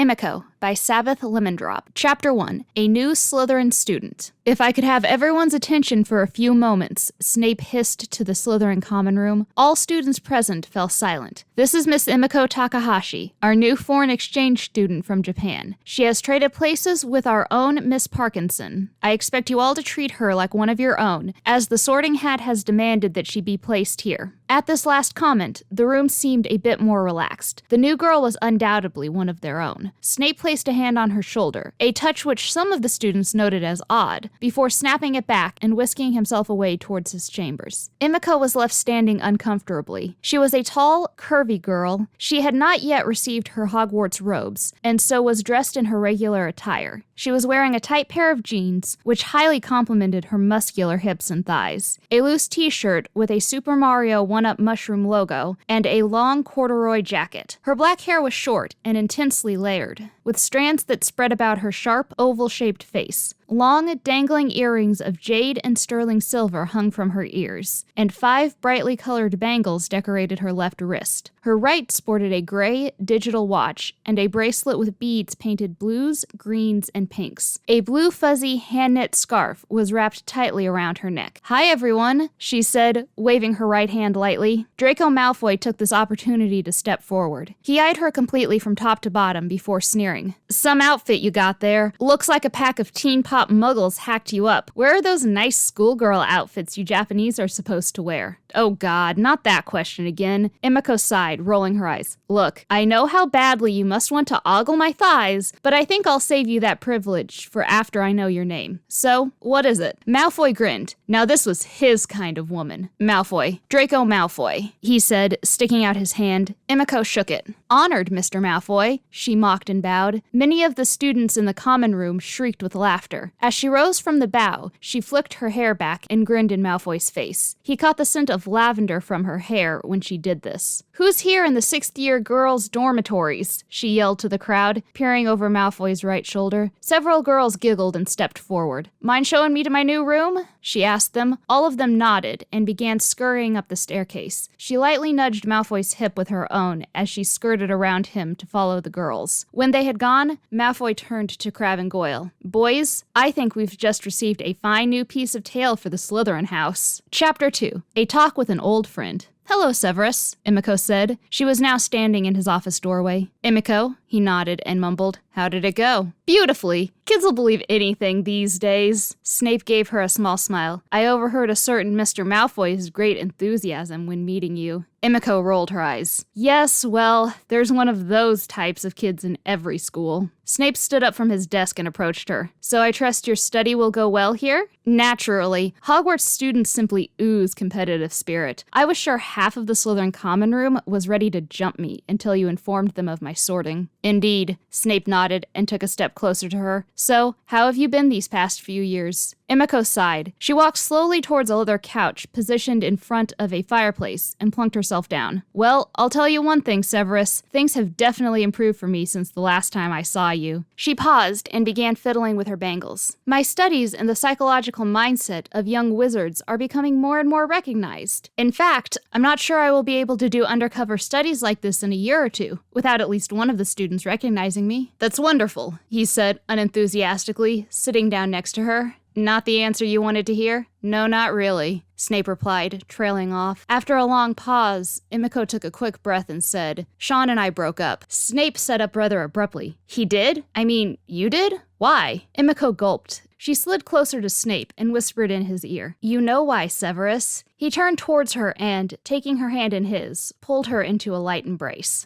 Emiko by Sabeth LemonDrop. Chapter 1. A New Slytherin Student. If I could have everyone's attention for a few moments, Snape hissed to the Slytherin common room. All students present fell silent. This is Miss Emiko Takahashi, our new foreign exchange student from Japan. She has traded places with our own Miss Parkinson. I expect you all to treat her like one of your own, as the Sorting Hat has demanded that she be placed here. At this last comment, the room seemed a bit more relaxed. The new girl was undoubtedly one of their own. Snape placed a hand on her shoulder, a touch which some of the students noted as odd, before snapping it back and whisking himself away towards his chambers. Emiko was left standing uncomfortably. She was a tall, curvy girl. She had not yet received her Hogwarts robes, and so was dressed in her regular attire. She was wearing a tight pair of jeans, which highly complemented her muscular hips and thighs, a loose t-shirt with a Super Mario 1-Up mushroom logo, and a long corduroy jacket. Her black hair was short and intensely layered, with strands that spread about her sharp, oval-shaped face. Long, dangling earrings of jade and sterling silver hung from her ears, and 5 brightly colored bangles decorated her left wrist. Her right sported a gray, digital watch, and a bracelet with beads painted blues, greens, and pinks. A blue fuzzy hand-knit scarf was wrapped tightly around her neck. "Hi, everyone," she said, waving her right hand lightly. Draco Malfoy took this opportunity to step forward. He eyed her completely from top to bottom before sneering. "Some outfit you got there. Looks like a pack of teen pop muggles hacked you up. Where are those nice schoolgirl outfits you Japanese are supposed to wear?" "Oh god, not that question again." Emiko sighed, rolling her eyes. "Look, I know how badly you must want to ogle my thighs, but I think I'll save you that privilege for after I know your name. So, what is it?" Malfoy grinned. Now this was his kind of woman. "Malfoy. Draco Malfoy," he said, sticking out his hand. Emiko shook it. "Honored, Mr. Malfoy," she mocked and bowed. Many of the students in the common room shrieked with laughter. As she rose from the bow, she flicked her hair back and grinned in Malfoy's face. He caught the scent of lavender from her hair when she did this. "Who's here in the 6th-year girls' dormitories?" she yelled to the crowd, peering over Malfoy's right shoulder. Several girls giggled and stepped forward. "Mind showing me to my new room?" she asked them. All of them nodded and began scurrying up the staircase. She lightly nudged Malfoy's hip with her own as she skirted around him to follow the girls. When they had gone, Malfoy turned to Crabbe and Goyle. "Boys, I think we've just received a fine new piece of tale for the Slytherin house." Chapter 2. A Talk with an Old Friend. "Hello, Severus," Emiko said. She was now standing in his office doorway. "Emiko," he nodded and mumbled. "How did it go?" "Beautifully. Kids will believe anything these days." Snape gave her a small smile. "I overheard a certain Mr. Malfoy's great enthusiasm when meeting you." Emiko rolled her eyes. "Yes, well, there's one of those types of kids in every school." Snape stood up from his desk and approached her. "So I trust your study will go well here?" "Naturally. Hogwarts students simply ooze competitive spirit. I was sure half of the Slytherin common room was ready to jump me until you informed them of my sorting." "Indeed." Snape nodded and took a step closer to her. "So, how have you been these past few years?" Emiko sighed. She walked slowly towards a leather couch positioned in front of a fireplace and plunked herself down. "Well, I'll tell you one thing, Severus. Things have definitely improved for me since the last time I saw you." She paused and began fiddling with her bangles. "My studies in the psychological mindset of young wizards are becoming more and more recognized. In fact, I'm not sure I will be able to do undercover studies like this in a year or two without at least one of the students recognizing me." "That's wonderful," he said unenthusiastically, sitting down next to her. "Not the answer you wanted to hear?" "No, not really," Snape replied, trailing off. After a long pause, Emiko took a quick breath and said, "Sean and I broke up." Snape sat up rather abruptly. "He did? I mean, you did? Why?" Emiko gulped. She slid closer to Snape and whispered in his ear, "You know why, Severus." He turned towards her and, taking her hand in his, pulled her into a light embrace.